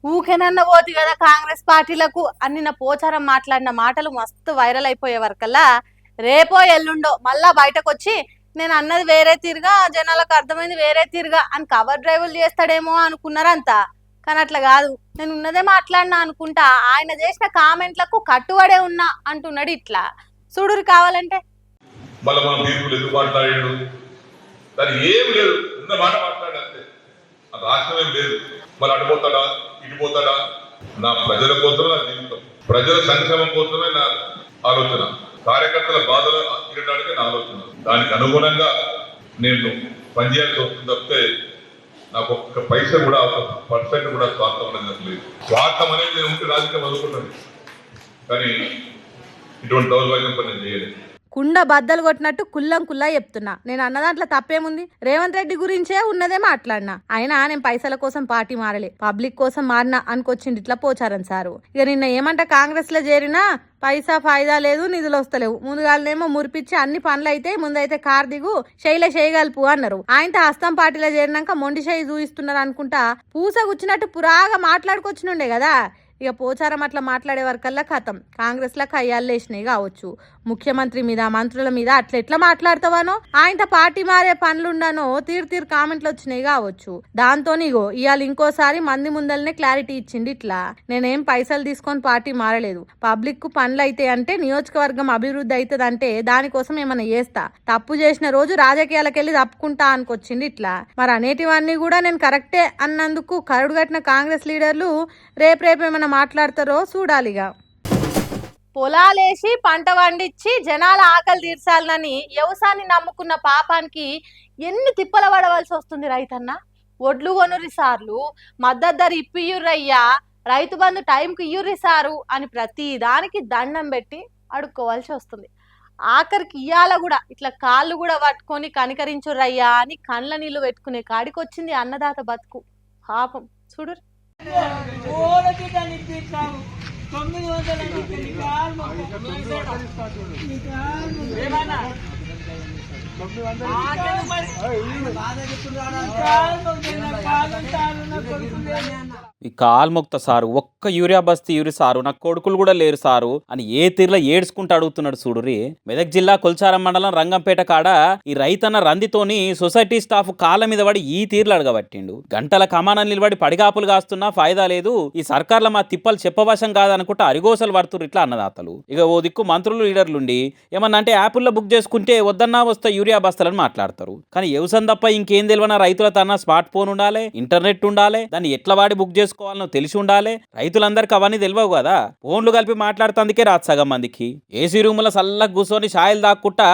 ఊకేనన్న పోతి కదా కాంగ్రెస్ పార్టీలకు అని నా పోచారం మాట్లాడిన మాటలు మస్తు వైరల్ అయిపోయే వరకల్లా రేపో ఎల్లుండో మళ్ళా బయటకు వచ్చి నేను అన్నది వేరే తీరుగా జనాలకు అర్థమైంది వేరే తీరుగా అని కవర్ డ్రైవులు చేస్తాడేమో అనుకున్నారంతా. కానీ అట్లా కాదు, నేను ఉన్నదే మాట్లాడినా అనుకుంటా ఆయన చేసిన కామెంట్లకు కట్టుబడే ఉన్నా అంటున్నాడు. ఇట్లా చూడురు కావాలంటే. మళ్ళీ మనం తీర్పులు ఎందుకు మాట్లాడాడు, దాని ఏం లేదు, ఉన్న మాట మాట్లాడంతే. రాష్ట్రం ఏం లేదు, మళ్ళీ అటుపోతాడా ఇటుపోతాడా. నా ప్రజల కోసమే నా జీవితం, ప్రజల సంక్షేమం కోసమే నా ఆలోచన, కార్యకర్తల బాధలు తీరడానికి నా ఆలోచన. దానికి అనుగుణంగా నేను పనిచేయాల్సి వస్తుంది తప్పితే నాకు ఒక్క పైసా కూడా ఒక % కూడా స్వార్థం అనేది నాకు లేదు. స్వార్థం అనేది నేను ఉంటే రాజకీయం అనుకుంటాను, కానీ ఇటువంటి దౌర్భాగ్యం పని నేను చేయలేదు. కుండ బద్దలు కొట్టినట్టు కుల్లం కుల్లా చెప్తున్నా. నేను అన్న దాంట్లో తప్పేముంది? రేవంత్ రెడ్డి గురించే ఉన్నదే మాట్లాడినా. అయినా నేను పైసల కోసం పార్టీ మారలే, పబ్లిక్ కోసం మారినా అనుకొచ్చింది ఇట్లా పోచారని సారు. ఇక నిన్న ఏమంట కాంగ్రెస్ లో చేరినా పైసా ఫాయిదా లేదు, నిధులు వస్తలేవు, ముందుగానేమో మురిపించి అన్ని పనులు అయితే ముందైతే కార్ దిగు శైలే చేయగలుపు అన్నారు. ఆయనతో హస్తం పార్టీలో చేరినాక మొండి చేయి చూయిస్తున్నారు అనుకుంటా పూస గుచ్చినట్టు పురాగా మాట్లాడుకొచ్చినుండే కదా. ఇక పోచారం అట్లా మాట్లాడే వరకల్లా కథం కాంగ్రెస్లో కయ్యాలేసినాయి కావచ్చు. ముఖ్యమంత్రి మీద మంత్రుల మీద అట్లా ఎట్లా మాట్లాడతావానో, ఆయనతో పార్టీ మారే పనులుండానో తీరు కామెంట్లు వచ్చినాయి కావచ్చు. దాంతో ఇగో ఇవాళ ఇంకోసారి మంది ముందలనే క్లారిటీ ఇచ్చింది. ఇట్లా నేనేం పైసలు తీసుకొని పార్టీ మారలేదు, పబ్లిక్ కు పనులు అయితే అంటే నియోజకవర్గం అభివృద్ధి అవుతుంది అంటే దానికోసం ఏమైనా చేస్తా, తప్పు చేసిన రోజు రాజకీయాలకు వెళ్ళి తప్పుకుంటా అనుకొచ్చింది. ఇట్లా మరి అనేటివన్నీ కూడా నేను కరెక్టే అన్నందుకు కరుడుగట్టిన కాంగ్రెస్ లీడర్లు రేపేమైనా మాట్లాడతారో చూడాలిగా. పొలాలేసి పంట పండించి జనాల ఆకలి తీర్చాలని వ్యవసాయాన్ని నమ్ముకున్న పాపానికి ఎన్ని తిప్పల పడవలసి వస్తుంది రైతన్న. ఒడ్లు కొనురి సార్లు, మద్దతు ధర ఇప్పియుర్రయ్యా, రైతు బంధు టైంకి ఇయ్యుర్రి సారు అని ప్రతి దానికి దండం పెట్టి అడుక్కోవాల్సి వస్తుంది. ఆఖరికి ఇయ్యాల కూడా ఇట్లా కాళ్ళు కూడా పట్టుకొని కనికరించుర్రయ్యా అని కండ్ల నీళ్లు పెట్టుకునే కాడికి వచ్చింది అన్నదాత బతుకు. పాపం చూడు. 900 ఈ కాల్మొక్త సారు ఒక్క యూరియా బస్తీ యూరి సారు, నాకు కొడుకులు కూడా లేరు సారు అని ఏ తీరులో ఏడ్చుకుంటూ అడుగుతున్నాడు చూడురి. మెదక్ జిల్లా కొల్చారం మండలం రంగంపేట కాడ ఈ రైతన్న రందితోని సొసైటీ స్టాఫ్ కాళ్ళ మీద పడి ఈ తీర్లు అడగబట్టిండు. గంటల కమానం నిలబడి పడిగాపులు కాస్తున్నా ఫాయిదా లేదు, ఈ సర్కార్ల మా తిప్పలు చెప్పవశం కాదనుకుంటా అరిగోసలు పడుతురు ఇట్లా అన్నదాతలు. ఇక ఓ దిక్కు మంత్రులు లీడర్లుండి ఏమన్నా అంటే యాప్ల్లో బుక్ చేసుకుంటే వద్దన్నా వస్తే యూరియా బస్తాలని మాట్లాడతారు. కానీ వ్యవసాయం తప్ప ఇంకేం తెలియనా రైతుల తన స్మార్ట్ ఫోన్ ఉండాలి, ఇంటర్నెట్ ఉండాలి, దాన్ని ఎట్లా వాడి బుక్ చేసుకోవాలనో తెలిసి ఉండాలి. రైతులందరికీ అవన్నీ తెలియవు కదా. ఫోన్లు కలిపి మాట్లాడుతందుకే రాదు సగం మందికి. ఏసీ రూముల సల్లగా కూర్చొని షాయిలు దాక్కుంటా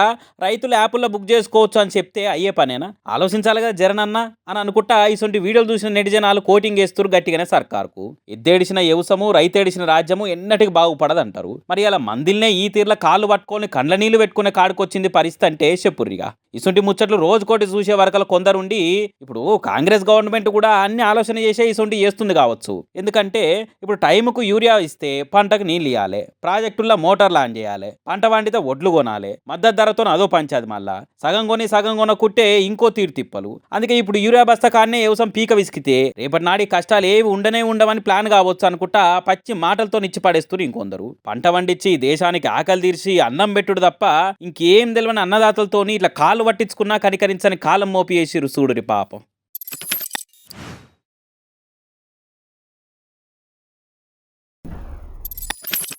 రైతులు యాప్ల్లో బుక్ చేసుకోవచ్చు అని చెప్తే అయ్యే పనేనా? ఆలోచించాలి కదా జరనన్నా అని అనుకుంటా ఇటువంటి వీడియోలు చూసిన నెటిజనాలు కోటింగ్ వేస్తున్నారు గట్టిగానే సర్కార్కు. ఎద్దేడిసిన వ్యవసము రైతేడిసిన రాజ్యము ఎన్నటికి బాగుపడదంటారు. మరి అలా మందిల్నే ఈ తీర్ల కాళ్ళు పట్టుకొని కండ్ల నీళ్లు పెట్టుకునే కాడికొచ్చింది పరిస్థితి అంటే చెప్పుర్రిగా. ఇసుంటి ముచ్చట్లు రోజుకోటి చూసే వరకల కొందరుండి ఇప్పుడు కాంగ్రెస్ గవర్నమెంట్ కూడా అన్ని ఆలోచన చేసే ఇసుంటి చేస్తుంది కావచ్చు. ఎందుకంటే ఇప్పుడు టైంకు యూరియా ఇస్తే పంటకు నీళ్ళు ఇవ్వాలి, ప్రాజెక్టుల్లో మోటార్లు ఆన్ చేయాలి, పంట వండితే ఒడ్లు కొనాలి, మద్దతు ధరతో అదో పంచాది, మళ్ళా సగం కొన కుట్టే ఇంకో తీరు తిప్పలు. అందుకే ఇప్పుడు యూరియా బస్తా కాడనే వ్యవసాయం పీక విసికితే రేపటి నాడి కష్టాలు ఏవి ఉండవని ప్లాన్ కావచ్చు అనుకుంటా పచ్చి మాటలతో నిచ్చి పడేస్తున్నారు ఇంకొందరు. పంట వండించి దేశానికి ఆకలి తీర్చి అన్నం పెట్టుడు తప్ప ఇంకేం తెలియని అన్నదాతలతోని ఇట్లా కాళ్ళు పట్టించుకున్నా కనికరించని కాలం మోపి వేసిరు చూడురి పాపం.